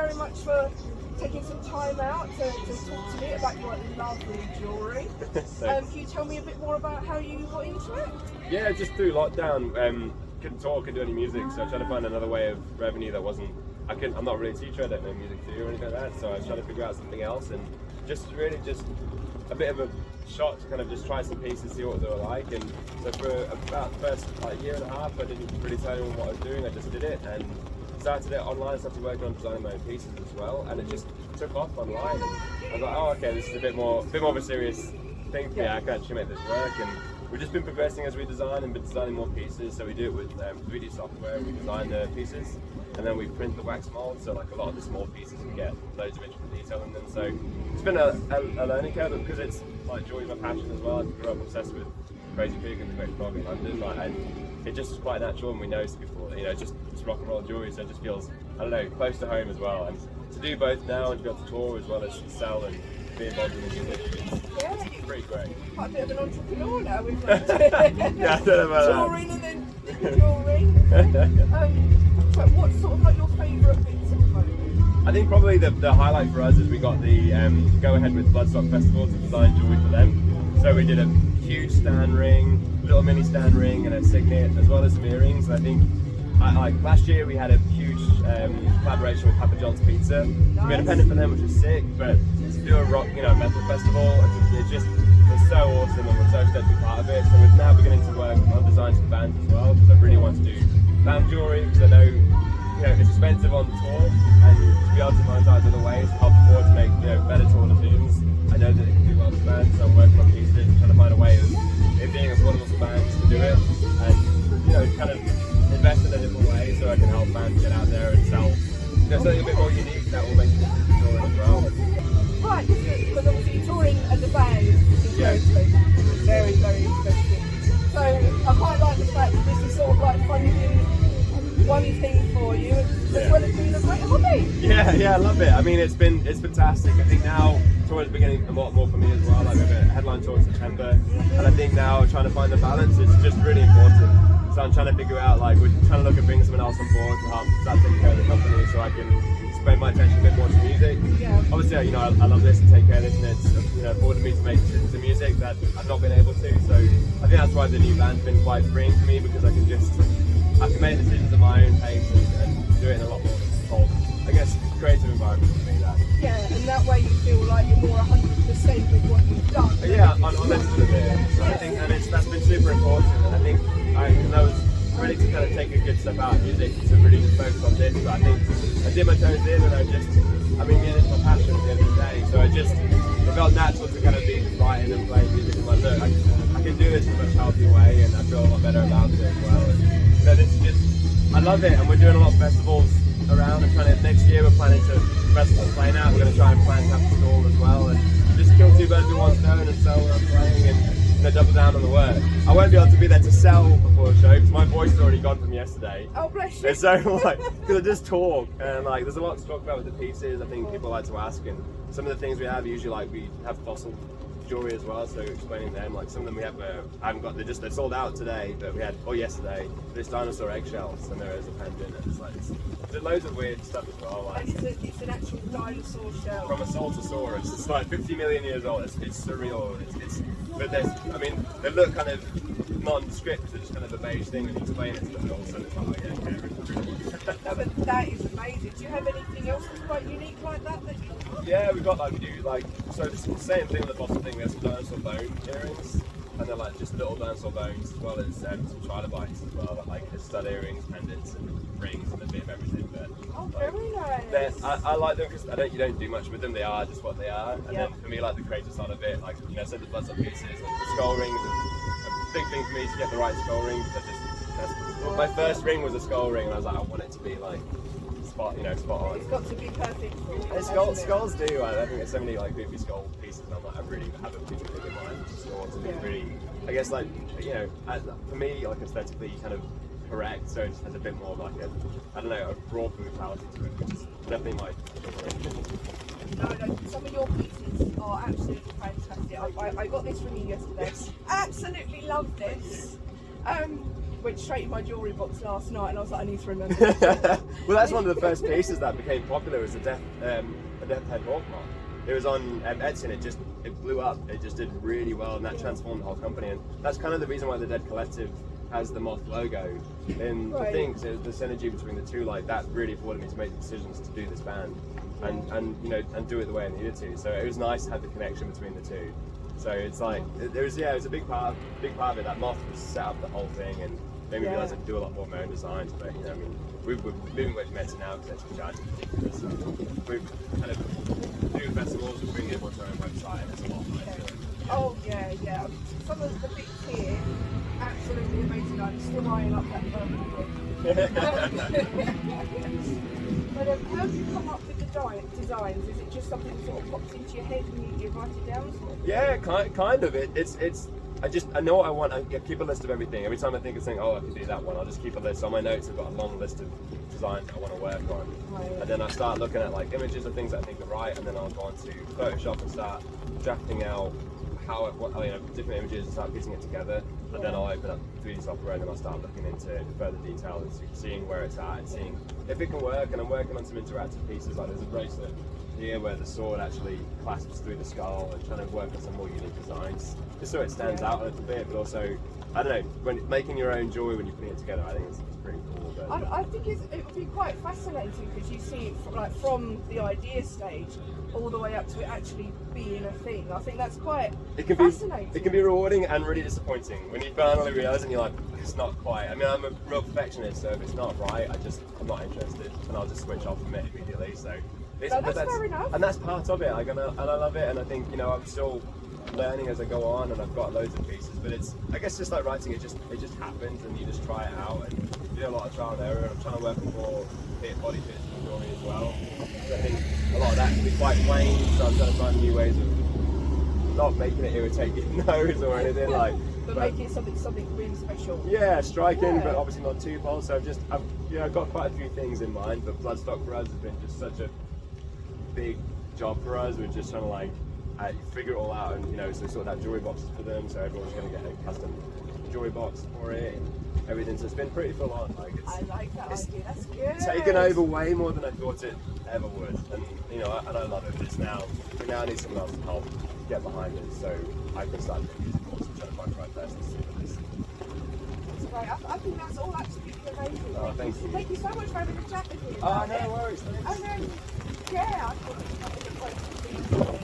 very much for taking some time out to talk to me about your lovely jewellery. Can you tell me a bit more about how you got into it? Yeah, just through lockdown, couldn't talk, couldn't do any music, so I tried to find another way of revenue that wasn't. I'm not really a teacher, I don't know music theory or anything like that, so I was trying to figure out something else, and just a bit of a shot to kind of just try some pieces, see what they were like. And so for about the first year and a half, I didn't really tell anyone what I was doing, I just did it and started it online, started working on designing my own pieces as well, and it just took off online. And I was like, oh okay, this is a bit more of a serious thing for me, I can actually make this work. And we've just been progressing as we design and been designing more pieces, so we do it with 3D software, we design the pieces and then we print the wax mold, so like a lot of the small pieces we get loads of intricate detail in them. So it's been a learning curve, but because it's like jewelry is my passion as well. I grew up obsessed with Crazy Pig and the Great Frog in London, and it just was quite natural, and we noticed before, you know, it's rock and roll jewelry, so it just feels, I don't know, close to home as well. And to do both now and to be able to tour as well as sell and be involved in the music, it's pretty great. Quite a bit of an entrepreneur now, we've learned. Yeah, I don't know about touring and then jewellery. So what's sort of like your favourite bits at the moment? I think probably the highlight for us is we got the go ahead with Bloodstock Festival to design jewellery for them. So we did a huge stand ring, little mini stand ring and a signet, as well as some earrings. And I think like last year we had a huge collaboration with Papa John's Pizza. Nice. We had a pendant for them, which was sick, but to do a rock, metal festival, it's so awesome, and we're so stoked to be part of it. So we're now beginning to work on designs for bands as well, because I really want to do band jewellery, because I know it's expensive on tour, and to be able to monetize other ways, help afford to make better tour decisions. I know that it can do well for bands, so I'm working on pieces and trying to find a way of it being affordable for bands to do it, and kind of invest in a different way so I can help bands get out there and sell something a bit more unique that will make it touring as well. Right, because obviously touring as a band is very expensive. Very, very expensive. So I quite like the fact that this is sort of like funding one thing for you, as well as being a great hobby. Yeah, I love it. I mean, it's fantastic. I think now tour is beginning a lot more for me as well. Like we have a headline tour in September, and I think now trying to find the balance is just really important. So I'm trying to figure out, like, we're trying to look at bringing someone else on board to help start taking care of the company, so I can spread my attention a bit more to music. Yeah. Obviously, I love this and take care of this, and it's afforded me to make the music that I've not been able to. So I think that's why the new band's been quite freeing for me, because I can make decisions at my own pace and do it in a lot more controlled, I guess, creative environment for me. Yeah, and that way you feel like you're more 100% with what you've done. Yeah, I'm honest with it. I think, and that's been super important. And I think I was ready to kind of take a good step out of music to really just focus on this, but I think I did my toes in, and it's my passion at the end of the day. So it felt natural to kind of be writing and playing music in my look. I can do this in a much healthier way, and I feel a lot better about it as well. And this is I love it, and we're doing a lot of festivals around, and next year we're planning to festival playing out. We're going to try and plan to have a stall as well, and just kill two birds with one stone and sell when I'm playing, and double down on the work. I won't be able to be there to sell before the show because my voice is already gone from yesterday. Oh, bless you. And so because I just talk, and there's a lot to talk about with the pieces. I think people like to ask, and some of the things we have usually we have fossil jewelry as well, so explaining them, like some of them we have I haven't got, they're sold out today, but we had yesterday this dinosaur eggshells, and there is a pendant, and there's loads of weird stuff as well, and it's an actual dinosaur shell from a Saltosaurus. It's like 50 million years old. It's surreal. But they look kind of nondescript. They're just kind of a beige thing, and you explain it to them, and also it's like, no, but that is amazing. Do you have anything else that's quite unique like that you... Yeah, we've got so it's the same thing with the bottom thing. We have some dinosaur bone earrings, and they're just little dinosaur bones, as well as some trilobites as well, stud earrings, pendants, and rings, and a bit of everything. But very nice. I like them because you don't do much with them. They are just what they are. And then for me, the creative side of it, so the Bloodstock pieces, the skull rings, a big thing for me to get the right skull ring. My first ring was a skull ring, and I was like, I want it to be spot on. It's got to be perfect for you. And skulls do. I think there's so many goofy skull pieces, and I really have a picture in mind. Skull to be really, I guess for me, aesthetically kind of correct. So it just has a bit more of a broad brutality to it, which is definitely my. No, some of your pieces are absolutely fantastic. I got this from you yesterday. Absolutely love this. went straight in my jewellery box last night, and I was like, I need to remember. Well, that's one of the first pieces that became popular, was a death head hawk moth. It was on Etsy, and it blew up. It just did really well, and that transformed the whole company. And that's kind of the reason why the Dead Collective has the moth logo. And I think the synergy between the two, like that, really afforded me to make decisions to do this band, and you know, and do it the way I needed to. So it was nice to have the connection between the two. So it's like it was a big part of it. That moth was set up the whole thing, and made me realise I could do a lot more of my own designs. But you know, I mean, we're moving away from Etsy now because it's charging ridiculous. So we're kind of doing festivals, we're bringing everyone to our own website, and there's a lot of it. Oh yeah. Some of the bits here, absolutely amazing. I'm still eyeing up that But how do you come up with the designs? Is it just something that sort of pops into your head and you write it down? Yeah, kind of. I know what I want. I keep a list of everything. Every time I think of something, oh, I could do that one, I'll just keep a list. On my notes, I've got a long list of designs I want to work on. Right. And then I start looking at like images of things that I think are right, and then I'll go on to Photoshop and start drafting out different images and start piecing it together. And then I'll open up 3D software, and then I'll start looking into further detail and seeing where it's at and seeing if it can work. And I'm working on some interactive pieces, like there's a bracelet here where the sword actually clasps through the skull, and trying to work on some more unique designs just so it stands out a little bit, but also, I don't know, when making your own jewelry when you're putting it together, I think it's pretty cool. But I think it would be quite fascinating because you see it from the idea stage all the way up to it actually being a thing. I think that's quite fascinating. It can be rewarding and really disappointing when you finally realise and you're like, it's not quite. I mean, I'm a real perfectionist, so if it's not right, I'm not interested, and I'll just switch off from it immediately. So that's fair enough. And that's part of it. And I love it, and I think, you know, I'm still learning as I go on, and I've got loads of pieces. But it's, I guess, just like writing, it just happens, and you just try it out and do a lot of trial and error. I'm trying to work on more body fits and jewelry as well. So I think a lot of that can be quite plain, so I'm trying to find new ways of not making it irritate your nose or anything like. But making it something really special. Yeah, striking, but obviously not too bold. So I've got quite a few things in mind. But Bloodstock for us has been just such a big job for us. We're just trying to like figure it all out, and you know, so sort out jewelry boxes for them. So everyone's going to get a custom jewelry box for it. And everything. So it's been pretty full on. Like I like that idea. That's good. Taken over way more than I thought it ever would, and you know, and I love it. But we now need someone else to help get behind it, so I can start doing music course and trying to find the right person to do this. That's great. I think that's all absolutely amazing. Oh, thank you. Thank you so much for having a chat with me. Oh, no worries. And then, yeah, I thought it was a great